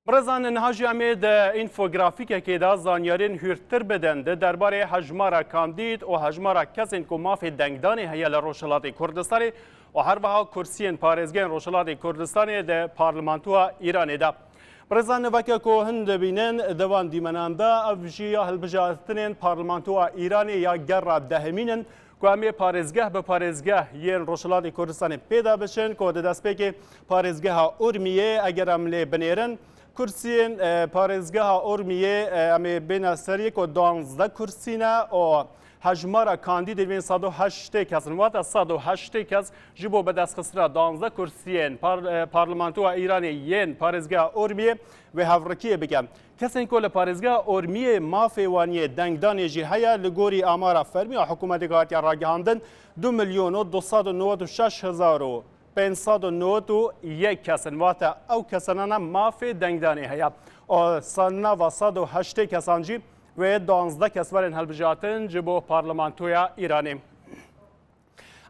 برزان نهاجی امید اینفوگرافیک که دا زانیارین هورتر بدن درباره هجمارا کاندید و هجمارا کسین که مافی دنگدانی هیا لروشلاتی کردستانی و هر وها کرسین پارزگین روشلاتی کردستانی ده پارلمانتوها ایرانی دا. برزان وکه که هند بینن دوان دیمنان دا افجی هلبجارتنین پارلمانتوها ایرانی یا گر دهمینن که همی پارزگاه به پارزگاه یه روشلاتی کردستانی پیدا بشن که دست که پارزگاه ارمیه اگر عمله بنیرن کرسین پارزگاه ارمیه امی بین سری که 12 کرسینه و هجمارا کاندید بین 108 کس نوات 108 کس جبو به دست خسته 12 کرسین پارلمانتو ایرانی ین پارزگاه ارمیه و هفرکیه بگم کسی که پارزگاه ارمیه مافیوانی دنگدانی جیهیا لگوری آمارا فرمی و حکومت گاهاتی راگهاندن 2,296,000 591 کسان وات او کسانان مافی دنگدانی هیا و سالنا و 108 کسان جی و 12 کس ورن هلبجاتن جبو پارلمانتویا ایرانی.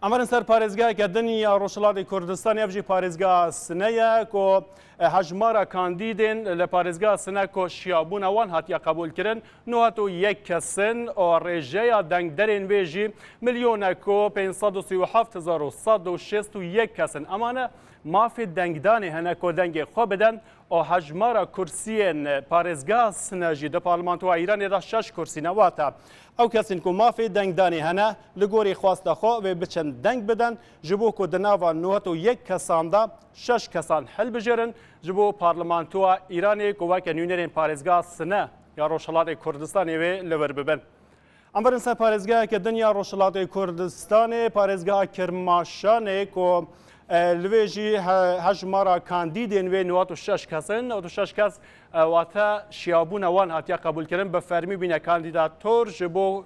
امرن سر پارزگاه که دنیا روشلاتی کردستانی افجی پارزگاه سنه که هجمارا کاندیدین لپارزگاه سنه که شیابون وان هاتیا قبول کرن نواتو یک کسن و رجه دنگدرین ویجی 1,537,161 کسن امانه مافی دنگدانی هنه که دنگ خواه بدن و هجمارا کرسین پارزگاه سنه جی ده پارلمانتو ایرانی دا 6 کرسی نواتا او کسین که مافی دنگدانی هنه لگوری خواسته خواه و بچند دنگ بدن جبو که دناوا نواتو یک کسان دا 6 کسان حل بجرن جبو پارلمانتو ایرانی که وکه نونرین پارزگاه سنه یا روشلاتی کردستانی و لور ببن. امبرن سر پارزگاه که دنیا روشلاتی کردستانی پارزگاه کرماشانه که لویجی هجمارا کاندیدین و 96 کسن 96 کس واتا شیابون وان هاتیا قبول کردن به فرمی بین کاندیداتور جبو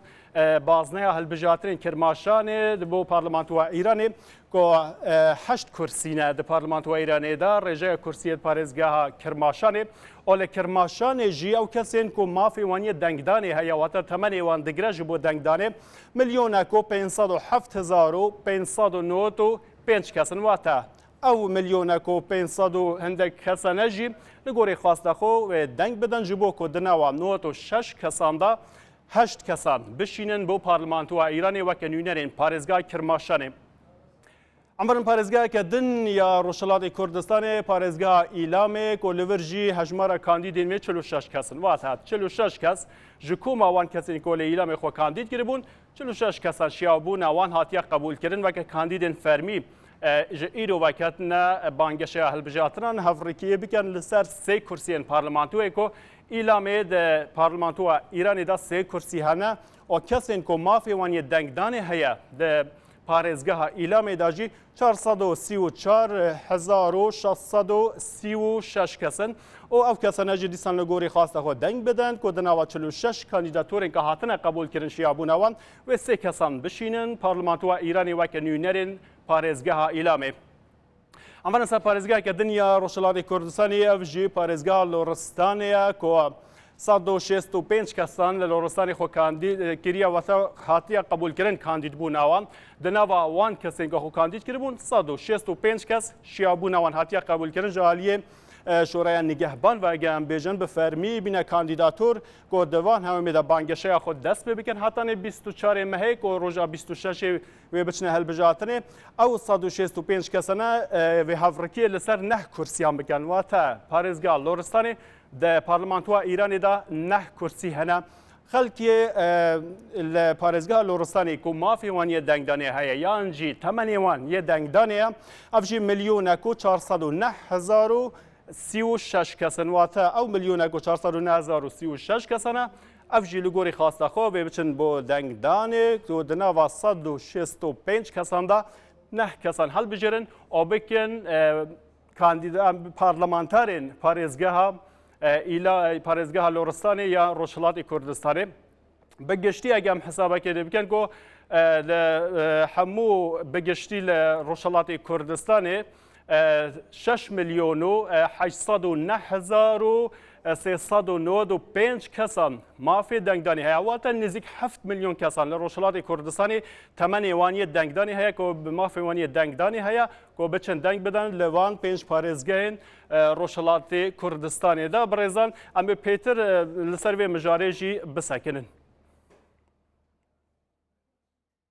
بازنه هلبجاترین کرماشانه دبو پارلمانتو ایرانی که 8 کرسینه ده پارلمانتو ایرانی دا رجای کرسیت پارزگاه کرماشانه اول کرماشانه جی او کسین که مافی وانی دنگدانی هیا واتا تمنی وان دگره جبو دنگدانی 1,507,595 کسن واتا او 1,500,000 هندک کسانه جی لگوری خواسته خو و دنگ بدن جبو که دناوا 96 کسان دا 8 کسان بشینن بو پارلمانتو ایرانی و کنونرین پارزگاه کرماشانه. امرن پارزگاه که دنیا روشلاتی کردستان پارزگاه ایلامه که لورجی هجمارا کاندیدین می 46 کسن وات 46 کس جکوم آوان کسین که ایلامه خو کاندید گربون 46 کسان شیابون آوان هاتیا قبول کردن و که کاندیدین فرمی ایرو وکتنا بانگشه هلبجاتران هفرکیه بکن لسر 3 کرسین پارلمانتوی که ایلامه ده پارلمانتو ایرانی دا 3 کرسی هنه و کسین که مافی وانی دنگدانی هیا ده پارزگاه ایلامه داجی 434,636 کسن و او کسانه جی دیسان لگوری خواسته خود دنگ بدن که دناوا 46 کاندیداتورین که هاتنه قبول کردن شیابونوان و 3 کسان بشینن پارلمانتو ایرانی و که نونرین پارزگاه ایلامه. اما نسا پارزگاه که دنیا روشلاتی کردستانی افجی پارزگاه لورستانیه که 165 کسان لورستانی خو کاندید کریا و هاتیا قبول کردن کاندید بون آوان دناوا وان کسین که خو کاندید کردن 165 کس شیابون آوان هاتیا قبول کردن جالیه شورای نگهبان و اگه هم بیجن به فرمی بین کاندیداتور که دوان همه میده بانگشه خود دست بکن حتی 24 مهی که روژا 26 و بچنه هلبجاتنه او 165 کسانه و هفرکی لسر 9 کرسیان بکن و تا پارزگاه لورستانی ده پارلمانتو ایرانی دا 9 کرسی هنه خلکی پارزگاه لورستانی که مافی وان یه دنگدانی هیا یانجی تمنی وان یه دنگدانی افجی 1,409,036 کسن واتا او 1,409,036 کسنه افجی لگوری خواسته خواه بچن با دنگدانی که دناوا 165 کسان دا 9 کسان حل بجرن و بکن کاندیدا پارلمانترین پارزگاه لورستانی یا روشلاتی کردستانی بگشتی اگه هم حسابه کرده بکن که همو بگشتی لروشلاتی کردستانی 6 ملیون و 809,395 کسان مافی دنگدانی هیا واتا نزدیک 7 میلیون کسان لروشلاتی کردستانی تمنی وانی دنگدانی هیا که مافی وانی دنگدانی هیا که بچن دنگ بدن لوان 5 پارێزگەین روشلاتی کردستانی دا برێزان ئەمێ پێتر لەسەر وێ مژارێژی بسەکنن.